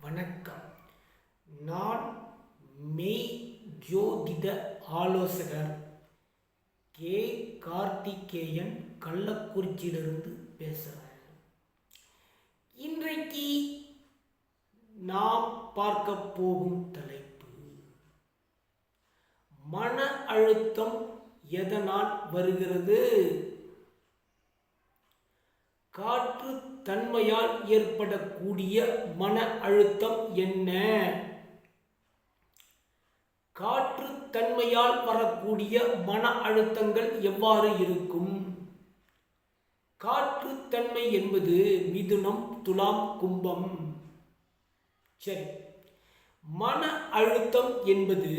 வணக்கம். நான் மெய் ஜோதிட ஆலோசகர் கே. கார்த்திகேயன், கள்ளக்குறிச்சியிலிருந்து பேசுகிறேன். இன்றைக்கு நாம் பார்க்க போகும் தலைப்பு, மன அழுத்தம் எதனால் வருகிறது? காற்று தன்மையால் ஏற்படக்கூடிய மன அழுத்தம் என்ன? காற்று தன்மையால் வரக்கூடிய மன அழுத்தங்கள் எவ்வாறு இருக்கும்? காற்று தன்மை என்பது மிதுனம், துலாம், கும்பம். சரி, மன அழுத்தம் என்பது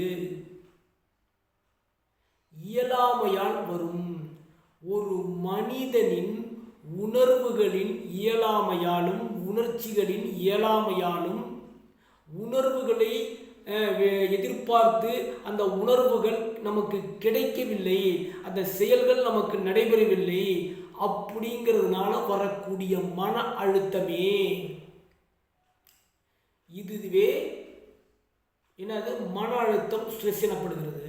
இயலாமையால் வரும். ஒரு மனிதனின் உணர்வுகளின் இயலாமையாலும் உணர்ச்சிகளின் இயலாமையாலும் உணர்வுகளை எதிர்பார்த்து அந்த உணர்வுகள் நமக்கு கிடைக்கவில்லை, அந்த செயல்கள் நமக்கு நடைபெறவில்லை, அப்படிங்கிறதுனால வரக்கூடிய மன அழுத்தமே இதுவே என்னது? மன அழுத்தம், ஸ்ட்ரெஸ் எனப்படுகிறது.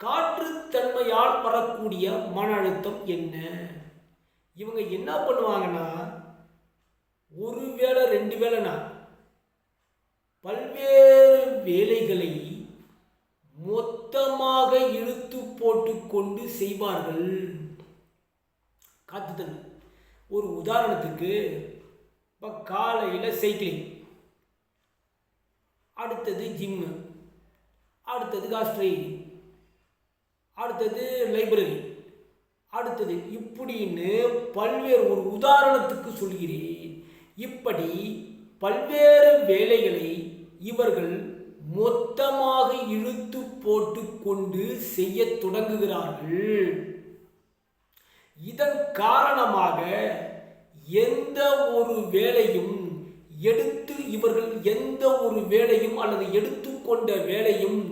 காற்று தன்மையால் வரக்கூடிய மன அழுத்தம் என்ன? இவங்க என்ன பண்ணுவாங்கன்னா, ஒரு வேளை ரெண்டு வேளைனா பல்வேறு வேலைகளை மொத்தமாக இழுத்து போட்டு கொண்டு செய்வார்கள். காற்று தன்மை ஒரு உதாரணத்துக்கு, இப்போ காலையில் சைக்கிளிங், அடுத்தது ஜிம்மு, அடுத்தது கார் ட்ரைவிங், அடுத்தது லைப்ரரி, அடுத்தது இப்படின்னு பல்வேறு, ஒரு உதாரணத்துக்கு சொல்கிறேன், இப்படி பல்வேறு வேலைகளை இவர்கள் மொத்தமாக இழுத்து போட்டு கொண்டு செய்ய தொடங்குகிறார்கள். இதன் காரணமாக எந்த ஒரு வேலையும் இவர்கள் எந்த ஒரு வேலையும் அல்லது எடுத்துக்கொண்ட வேலையும்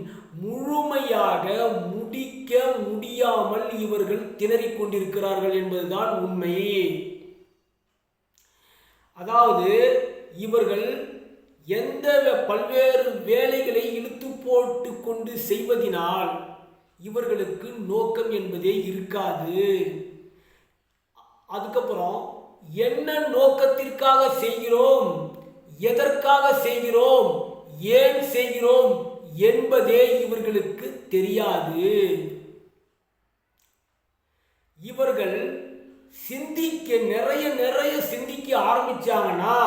முழுமையாக முடிக்க முடியாமல் இவர்கள் திணறிக் கொண்டிருக்கிறார்கள் என்பதுதான் உண்மை. அதாவது இவர்கள் பல்வேறு வேலைகளை இழுத்து போட்டு கொண்டு செய்வதனால் இவர்களுக்கு நோக்கம் என்பதே இருக்காது. அதுக்கப்புறம் என்ன நோக்கத்திற்காக செய்கிறோம், எதற்காக செய்கிறோம், ஏன் செய்கிறோம் என்பதே இவர்களுக்கு தெரியாது. இவர்கள் சிந்திக்க நிறைய சிந்திக்க ஆரம்பிச்சாங்கன்னா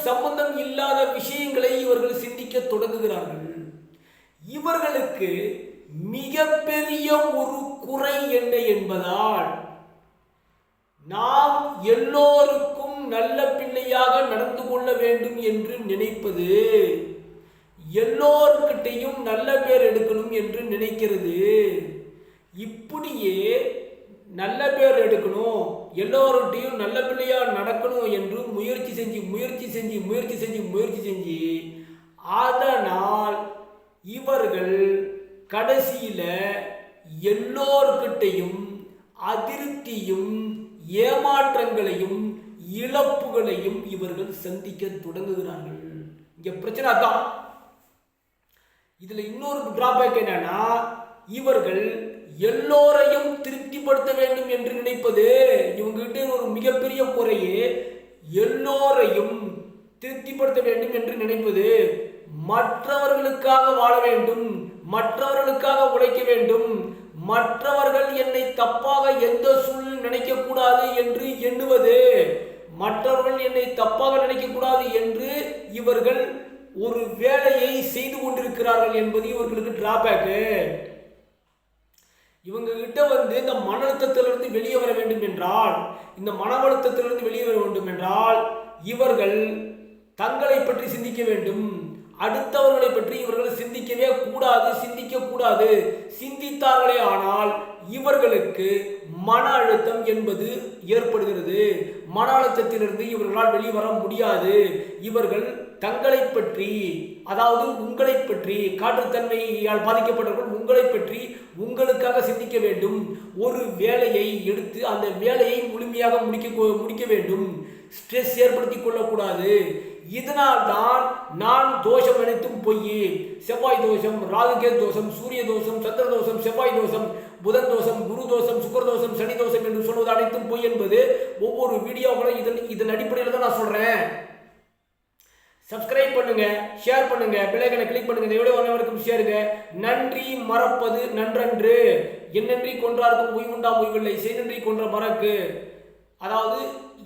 சம்பந்தம் இல்லாத விஷயங்களை இவர்கள் சிந்திக்க தொடங்குகிறார்கள். இவர்களுக்கு மிகப்பெரிய ஒரு குறை என்ன என்பதால், நாம் எல்லோருக்கும் நல்ல பிள்ளையாக நடந்து கொள்ள வேண்டும் என்று நினைப்பது, எல்லோருக்கிட்டையும் நல்ல பேர் எடுக்கணும் என்று நினைக்கிறது. இப்படியே நல்ல பேர் எடுக்கணும், எல்லோருக்கிட்டையும் நல்ல பிள்ளையா நடக்கணும் என்று முயற்சி செஞ்சு அதனால் இவர்கள் கடைசியில எல்லோருக்கிட்டையும் அதிருப்தியும் ஏமாற்றங்களையும் இழப்புகளையும் இவர்கள் சந்திக்க தொடங்குகிறார்கள். இங்க பிரச்சனை தான். இதுல இன்னொரு டிராபேக் என்னன்னா, இவர்கள் எல்லோரையும் திருப்திப்படுத்த வேண்டும் என்று நினைப்பது இவங்ககிட்ட ஒரு மிகப்பெரிய குறையே. எல்லோரையும் திருப்திப்படுத்த வேண்டும் என்று நினைப்பது, மற்றவர்களுக்காக வாழ வேண்டும், மற்றவர்களுக்காக உழைக்க வேண்டும், மற்றவர்கள் என்னை தப்பாக எந்த சூழலில் நினைக்க கூடாது என்று எண்ணுவது, மற்றவர்கள் என்னை தப்பாக நினைக்க கூடாது என்று இவர்கள் ஒரு வேலையை செய்து கொண்டிருக்கிறார்கள் என்பது இவர்களுக்கு டிராபேக்கு. இவங்க கிட்ட இந்த மன அழுத்தத்திலிருந்து வெளியே வர வேண்டும் என்றால், இந்த மன அழுத்தத்திலிருந்து வெளியே வர வேண்டும் என்றால் இவர்கள் தங்களை பற்றி சிந்திக்க வேண்டும், அடுத்தவர்களை பற்றி இவர்கள் சிந்திக்கவே கூடாது, சிந்திக்க கூடாது. சிந்தித்தார்களே ஆனால் இவர்களுக்கு மன அழுத்தம் என்பது ஏற்படுகிறது. மன அழுத்தத்திலிருந்து இவர்களால் வெளிவர முடியாது. இவர்கள் தங்களை பற்றி, அதாவது உங்களை பற்றி, காற்றுத்தன்மையால் பாதிக்கப்பட்டவர்கள் உங்களை பற்றி உங்களுக்காக சிந்திக்க வேண்டும். ஒரு வேலையை எடுத்து அந்த வேலையை முழுமையாக முடிக்க வேண்டும். ஸ்ட்ரெஸ் ஏற்படுத்தி கொள்ளக்கூடாது. இதனால் தான் நான் தோஷம் அனைத்தும் பொய், செவ்வாய் தோஷம், ராகுகேது தோஷம், சூரிய தோஷம், சந்திர தோஷம், செவ்வாய் தோஷம், புதன் தோஷம், குரு தோஷம், சுக்கர தோஷம், சனி தோஷம் என்று சொல்வது அனைத்தும் பொய் என்பது ஒவ்வொரு வீடியோக்களும் இதன் அடிப்படையில் தான் நான் சொல்றேன். சப்ஸ்கிரைப் பண்ணுங்க, ஷேர் பண்ணுங்க, பெல் ஐகானை கிளிக் பண்ணுங்க. இந்த வீடியோ அனைவருக்கும் ஷேருங்க. நன்றி மறப்பது நன்றன்று, என்னன்றி கொன்றார்க்கும் உய்வுண்டாம் உய்வில்லை, செய்நன்றி கொன்ற மறக்கு. அதாவது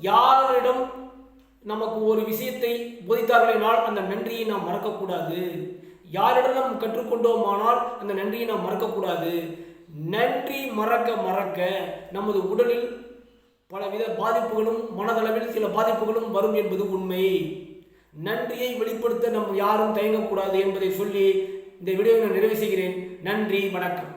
யாரிடம் நமக்கு ஒரு விஷயத்தை போதித்தார்களால் அந்த நன்றியை நாம் மறக்கக்கூடாது. யாரிடம் நாம் கற்றுக்கொண்டோமானால் அந்த நன்றியை நாம் மறக்கக்கூடாது. நன்றி மறக்க மறக்க நமது உடலில் பலவித பாதிப்புகளும் மனதளவில் சில பாதிப்புகளும் வரும் என்பது உண்மை. நன்றியை வெளிப்படுத்த நாம் யாரும் தயங்கக்கூடாது என்பதை சொல்லி இந்த வீடியோவை நான் நிறைவு செய்கிறேன். நன்றி, வணக்கம்.